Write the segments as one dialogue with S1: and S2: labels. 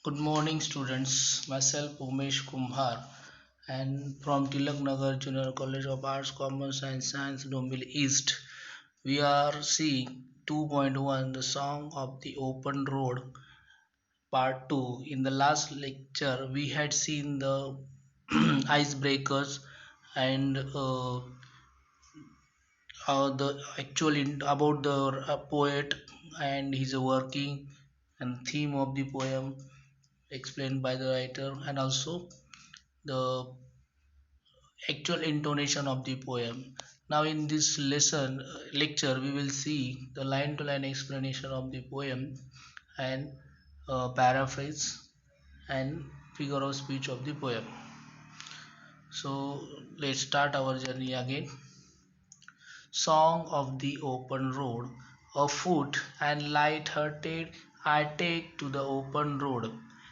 S1: Good morning, students. Myself Umesh Kumhar, and from Tilak Nagar Junior College of Arts, Commerce and Science, Dombili East. We are seeing 2.1, the Song of the Open Road, Part 2. In the last lecture, we had seen the icebreakers and the about the poet and his working and theme of the poem explained by the writer, and also the actual intonation of the poem. Now in this lecture we will see the line to line explanation of the poem and paraphrase and figure of speech of the poem. So let's start our journey again. Song of the Open Road. Afoot and light-hearted, I take to the open road.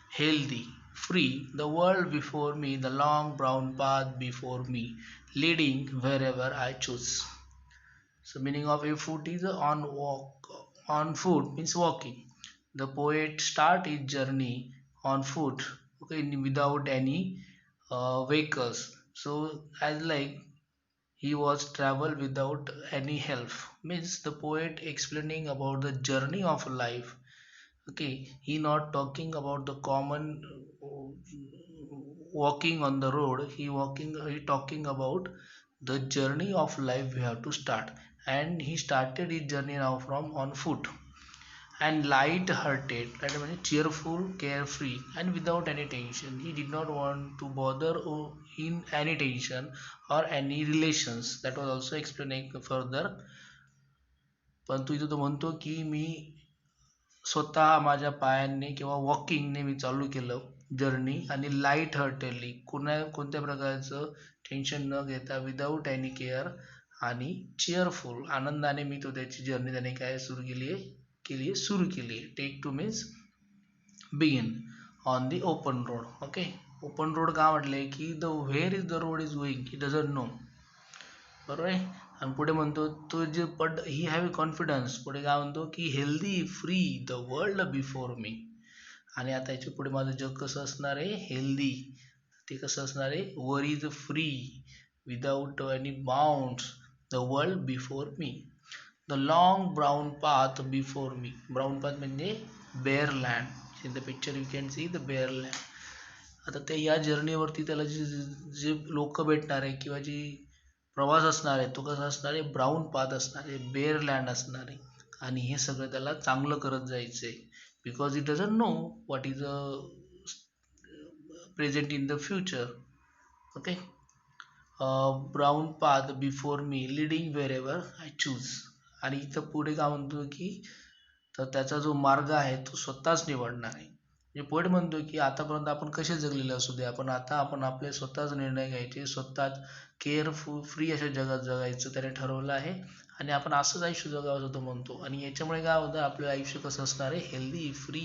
S1: Healthy, free, the world before me, the long brown path before me, leading wherever I choose. So meaning of afoot is on foot means walking. The poet start his journey on foot, okay, without any vehicles. So as like he was travel without any help, means the poet explaining about the journey of life. Okay, he not talking about the common walking on the road. He talking about the journey of life we have to start, and he started his journey now from on foot and light hearted, that means cheerful, carefree, and without any tension. He did not want to bother in any tension or any relations. That was also explaining further. पण तू इथं तो म्हणतो की मी स्वतः माझ्या पायांनी किंवा वॉकिंगने मी चालू केलं जर्नी, आणि लाईट हार्टेडली, कोणत्या प्रकारचं टेन्शन न घेता, विदाऊट एनी केअर, आणि चेअरफुल, आनंदाने मी तो त्याची जर्नी त्याने काय सुरू केली आहे. Take to means begin on the open road. Okay, open road का म्हटलंय की the where is the road is going he doesn't know. बरोबर आहे. आणि पुढे म्हणतो तो जे ही हॅव कॉन्फिडन्स. पुढे काय म्हणतो की healthy, free, the world before मी. आणि आता याच्या पुढे माझं जग कसं असणार आहे, हेल्दी. ते कसं असणार आहे, where is free, without any bounds, the world before me. The long brown path before me. Brown path म्हणजे bare land. In the picture you can see the bare land. आता त्या या जर्नीवरती त्याला जे लोक भेटणार आहे किंवा जी प्रवास असणार आहे तो कसा असणार आहे, ब्राऊन पाथ असणार आहे, बेअर लँड असणार आहे. आणि हे सगळं त्याला चांगलं करत जायचं आहे, because it doesn't know what is a present in the future. Okay, brown path before me, leading wherever I choose. आणि इथं पुढे काय म्हणतो की तर त्याचा जो मार्ग आहे तो स्वतःच निवडणार आहे. म्हणजे पोएट म्हणतो की आतापर्यंत आपण कसे जगलेले असू दे, आपण आपले स्वतःच निर्णय घ्यायचे, स्वतःच केअरफुल, फ्री अशा जगात जगायचं त्याने ठरवलं आहे. आणि आपण असंच आयुष्य जगावं असं तो म्हणतो. आणि याच्यामुळे काय होतं, आपलं आयुष्य कसं असणार आहे, हेल्दी, फ्री,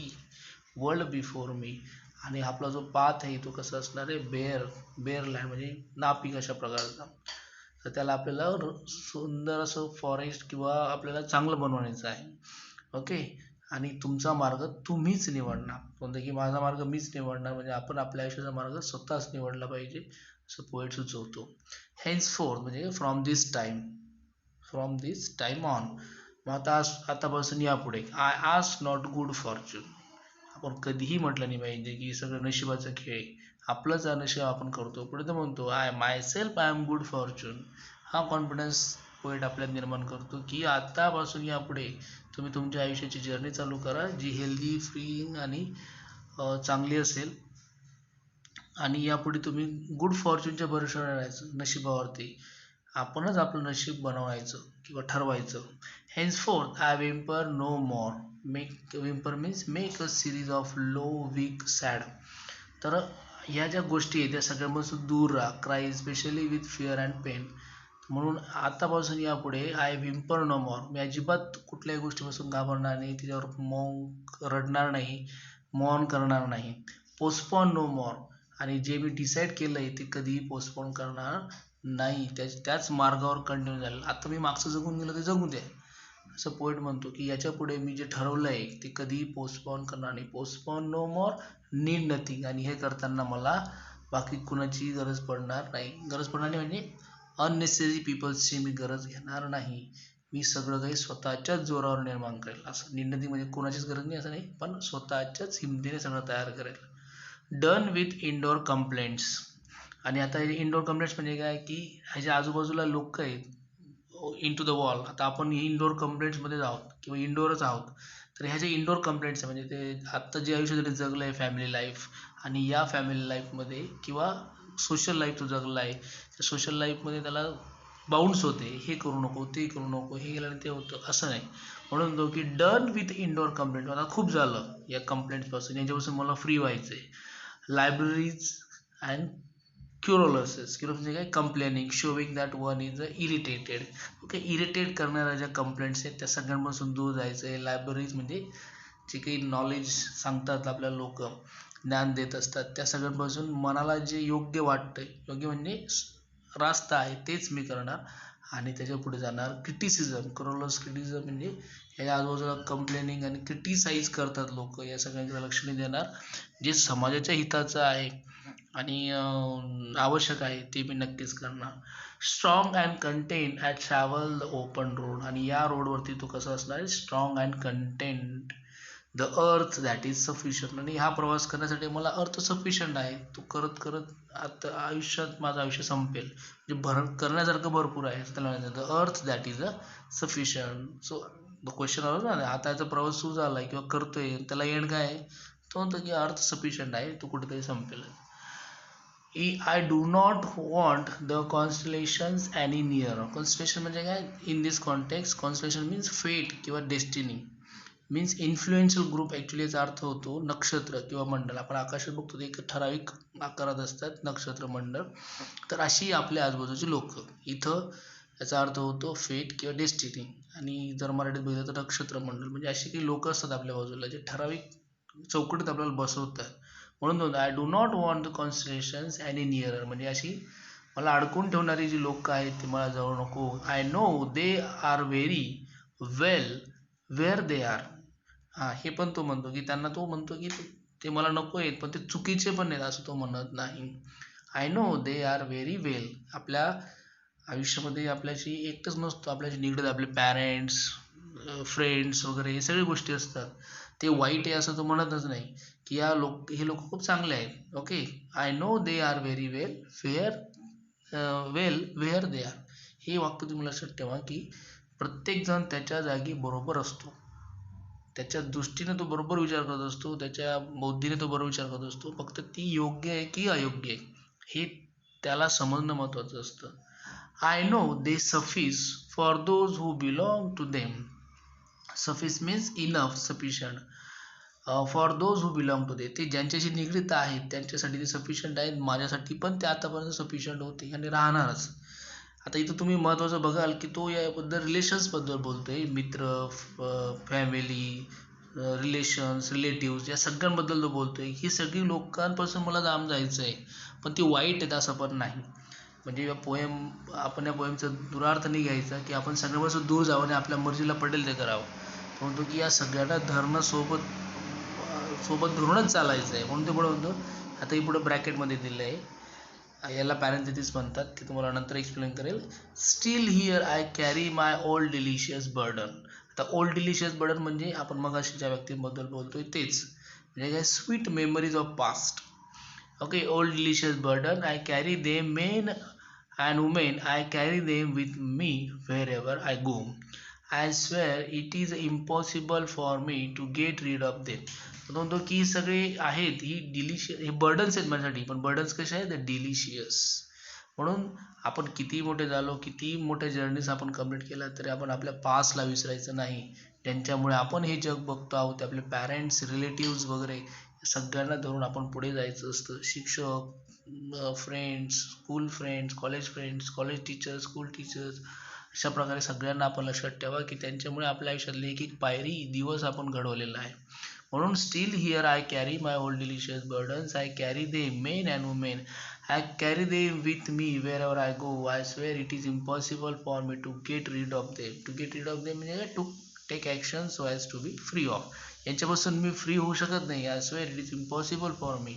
S1: वर्ल्ड बिफोर मी. आणि आपला जो पाथ आहे तो कसा असणार आहे, बेअर लँड म्हणजे नापीक अशा प्रकारचा. तर त्याला आपल्याला सुंदर असं फॉरेस्ट किंवा आपल्याला चांगलं बनवायचं आहे. ओके, आणि तुमचा मार्ग तुम्हीच निवडणार. कोणतं की माझा मार्ग मीच निवडणार, म्हणजे आपण आपल्या आयुष्याचा मार्ग स्वतःच निवडला पाहिजे असं पोएट सुचवतो. हेन्स फोर्थ म्हणजे फ्रॉम दिस टाइम ऑन. मग आतापासून यापुढे I ask not good Fortune. आपण कधीही म्हटलं नाही पाहिजे की सगळं नशिबाचा खेळ आहे. आपलंच नशीब आपण करतो. पुढे तर म्हणतो आय एम गुड फॉर्च्यून. हा कॉन्फिडन्स पोएट आपल्यात निर्माण करतो की आतापासून यापुढे तुम्ही तुमच्या आयुष्याची जर्नी चालू करा, जी हेल्दी, फ्री आणि चांगली असेल. आणि यापुढे तुम्ही गुड फॉर्च्यूनच्या भरोश्यावर राहायचं, नशिबावरती. आपणच आपलं नशीब बनवायचं किंवा ठरवायचं. Henceforth I whimper no more. Whimper means make a series of low, weak, sad. तर ह्या ज्या गोष्टी आहेत त्या सगळ्यांपासून दूर राहा. Cry specially with fear and pain. म्हणून आतापासून यापुढे आय विम्पर नो मोर. मी अजिबात कुठल्याही गोष्टीपासून घाबरणार नाही, तिच्यावर रडणार नाही, मौन करणार नाही. पोस्टपॉन नो मोर. आणि जे मी डिसाईड केलं आहे ते कधीही पोस्टपोन करणार नाही. त्याच मार्गावर कंटिन्यू झालं. आता मी मागचं जगून गेलं ते जगू द्या, असं पोएट म्हणतो की याच्या पुढे मी जे ठरवलंय ते कधीही पोस्टपोन करणार नाही. पोस्टपोन नो मोर, नीड नथिंग. आणि हे करताना मला बाकी कुणाची गरज पडणार नाही. गरज पडणार नाही म्हणजे अननेसेसरी पीपल्सची मी गरज घेणार नाही. मी सगळं काही स्वतःच्याच जोरावर निर्माण करेल. असं नीड नथिंग म्हणजे कोणाचीच गरज नाही असं नाही, पण स्वतःच्याच हिमतीने सगळं तयार करेल. Done with indoor complaints. आणि आता इंडोर कंप्लेंट्स म्हणजे काय की ह्याच्या आजूबाजूला लोक आहेत इन टू द वॉल. आता आपण इंडोर कंप्लेंट्समध्ये आहोत किंवा इंडोरच आहोत, तर ह्या जे इंडोर कंप्लेंट्स आहे म्हणजे ते आत्ता जे आयुष्य त्याने जगलं आहे फॅमिली लाईफ, आणि या फॅमिली लाईफमध्ये किंवा सोशल लाईफ तो जगला आहे, त्या सोशल लाईफमध्ये त्याला बाउन्स होते, हे करू नको ते करू नको, हे केल्याने ते होतं असं नाही. म्हणून तो की डन विथ इंडोर कंप्लेंट. आता खूप झालं या कंप्लेंट्सपासून, यांच्यापासून मला फ्री व्हायचं आहे. Libraries and querulous. म्हणजे काय, complaining, showing that one is irritated. Okay, irritate करणाऱ्या ज्या कंप्लेंट्स आहेत त्या सगळ्यांपासून दूर जायचं आहे. लायब्ररीज म्हणजे जे काही नॉलेज सांगतात आपल्याला लोक, ज्ञान देत असतात, त्या सगळ्यांपासून मनाला जे योग्य वाटतंय, योग्य म्हणजे रास्त आहे तेच मी करणार. आणि त्याच्या पुढे जाणार क्रिटिसिझम. क्रोलस क्रिटिसिझम म्हणजे याच्या आजूबाजूला कंप्लेनिंग आणि क्रिटिसाइज करतात लोक, या सगळ्यांकडे लक्ष नाही देणार. जे समाजाच्या हिताचं आहे आणि आवश्यक आहे ते मी नक्कीच करणार. Strong and content at travel the open road. आणि या रोडवरती तो कसा असणार आहे, strong and content. The earth that is sufficient. आणि हा प्रवास करण्यासाठी मला अर्थ सफिशियंट आहे. तो करत करत आता आयुष्यात माझं आयुष्य संपेल, म्हणजे करण्यासारखं भरपूर आहे त्याला म्हणायचं the earth that is sufficient. So the question आला ना, आता याचा प्रवास सुरू झाला आहे किंवा करतोय, त्याला एंड काय आहे, तो म्हणतो की अर्थ सफिशियंट आहे, तो कुठेतरी संपेल. I do not want the constellations any nearer. Constellation म्हणजे काय in this context, constellation means फेट किंवा destiny, means influential group. Actually याचा अर्थ होतो नक्षत्र किंवा मंडळ. आपण आकाशात बघतो ते एक ठराविक आकारात असतात नक्षत्र मंडळ, तर अशी आपल्या आजूबाजूची लोक. इथं याचा अर्थ होतो फेट किंवा डेस्टिनी. आणि जर मराठीत बघितलं तर नक्षत्र मंडळ म्हणजे अशी काही लोक असतात आपल्या बाजूला जे ठराविक चौकटीत आपल्याला बसवतात. म्हणून I do not want the constellations any nearer, म्हणजे अशी मला अडकून ठेवणारी जी लोक आहेत ती मला जवळ नको. I know they are very well where they are. हां, हे पण तो म्हणतो की त्यांना, तो म्हणतो की ते मला नको आहेत पण ते चुकीचे पण आहेत असं तो म्हणत नाही. I know they are very well. आपल्या आयुष्यामध्ये आपल्याशी एकटंच नसतो, आपल्याशी निगडीत आपले पॅरेंट्स, फ्रेंड्स वगैरे हे सगळ्या गोष्टी असतात. ते वाईट आहे असं तो म्हणतच नाही की हे लोक खूप चांगले आहेत. Okay, I know they are very well where they are. हे वाक्य तुम्ही लक्षात ठेवा की प्रत्येक जण त्याच्या जागी बरोबर असतो, त्याच्या दृष्टीने तो बरोबर विचार करत असतो, त्याच्या बुद्धीने तो बरोबर विचार करत असतो. फक्त ती योग्य आहे की अयोग्य आहे हे त्याला समजणं महत्त्वाचं असतं. I know they suffice for those who belong to them. Suffice means enough, sufficient. For those who belong to they, ते ज्यांच्याशी निगडीत आहेत त्यांच्यासाठी ते सफिशियंट आहेत. माझ्यासाठी पण ते आतापर्यंत सफिशियंट होते आणि राहणारच. आता इथं तुम्ही महत्त्वाचं बघाल की तो याबद्दल रिलेशन्सबद्दल बोलतोय. मित्र, फॅमिली, रिलेशन्स, रिलेटिव्स या सगळ्यांबद्दल तो बोलतोय. ही सगळी लोकांपासून मला लांब जायचं आहे, पण ती वाईट आहेत असं पण नाही. म्हणजे या आपण या पोएमचा दुरार्थ नाही घ्यायचा की आपण सगळ्यांपासून दूर जावं आणि आपल्या मर्जीला पडेल ते करावं. म्हणतो की या सगळ्यांना धरणं सोबत धरूनच चालायचं आहे. म्हणून ते पुढे म्हणतो, आता ही पुढे ब्रॅकेटमध्ये दिलं आहे, याला पॅरेंथेसिस म्हणतात, ते तुम्हाला नंतर एक्सप्लेन करेल. Still here I carry my old delicious burden. आता ओल्ड डिलिशियस बर्डन म्हणजे आपण मगाशी ज्या व्यक्तींबद्दल बोलतोय तेच, म्हणजे काय, sweet memories of past. Okay, old delicious burden I carry them, men and women I carry them with me wherever I go. I swear it is impossible for me to get rid of them. म्हणतो की ही सगळी आहेत, ही delicious, हे burdens आहेत माझ्यासाठी, पण burdens कसे आहेत, डिलिशियस. म्हणून आपण किती मोठे झालो, किती मोठ्या जर्नीज आपण कंप्लीट केल्या, तरी आपण आपल्या पास्टला विसरायचं नाही. ज्यांच्यामुळे आपण हे जग बघतो आहोत, आपले पॅरेंट्स, रिलेटिव्स वगैरे, सगळ्यांना धरून आपण पुढे जायचं असतं. शिक्षक, friends, school friends, college teachers, school teachers, अशा प्रकारे सगळ्यांना आपण लक्षात ठेवा की त्यांच्यामुळे आपल्या आयुष्यातली एक एक पायरी, दिवस आपण घडवलेला आहे. म्हणून still here I carry my old delicious burdens, I carry they men and women, I carry them with me wherever I go. I swear it is impossible for me to get rid of them. To get rid of them म्हणजे to take action so as to be free of. यांच्यापासून मी free होऊ शकत नाही. I swear it is impossible for me.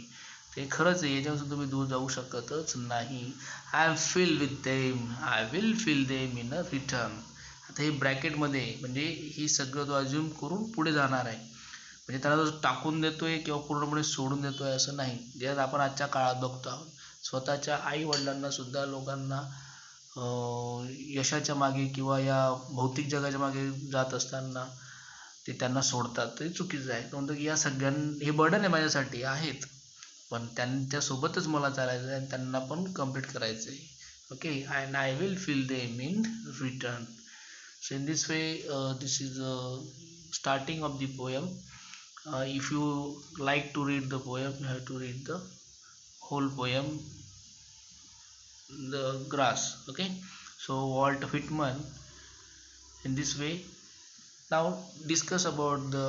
S1: ते खरंच आहे, याच्यापासून तुम्ही दूर जाऊ शकतच नाही. I am feel with them, I will feel them in a return. आता हे ब्रॅकेटमध्ये म्हणजे ही सगळं तो अज्युम करून पुढे जाणार आहे. म्हणजे त्याला तो टाकून देतोय किंवा पूर्णपणे सोडून देतोय असं नाही. ज्यात आपण आजच्या काळात बघतो आहोत, स्वतःच्या आई वडिलांना सुद्धा लोकांना यशाच्या मागे किंवा या भौतिक जगाच्या मागे जात असताना ते त्यांना सोडतात. ते चुकीचं आहे. तो म्हणतो की या हे बर्डन आहे माझ्यासाठी आहेत, पण त्यांच्यासोबतच मला चालायचं आहे आणि त्यांना पण कम्प्लीट करायचं आहे. Okay, and I will feel them in return. So in this way, this is starting of the poem. If you like to read the poem, you have to read the whole poem, The Grass. Okay, so Walt Whitman. In this way, now discuss about the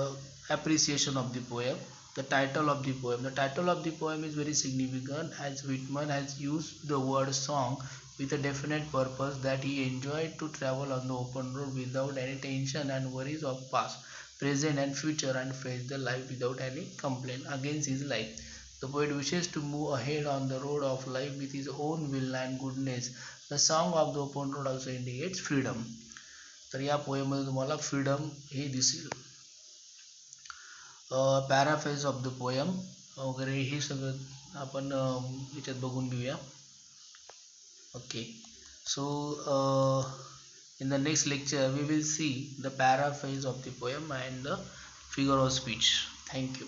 S1: appreciation of the poem. The title of the poem. The title of the poem is very significant, as Whitman has used the word song with a definite purpose, that he enjoyed to travel on the open road without any tension and worries of past, present and future, and face the life without any complaint against his life. The poet wishes to move ahead on the road of life with his own will and goodness. The song of the open road also indicates freedom. तर या पोएममध्ये तुम्हाला freedom हे दिसेल. पॅराफ्रेज of the poem वगैरे हे सगळं आपण याच्यात बघून घेऊया. Okay, so in the next lecture we will see the paraphrase of the poem and the figure of speech. Thank you.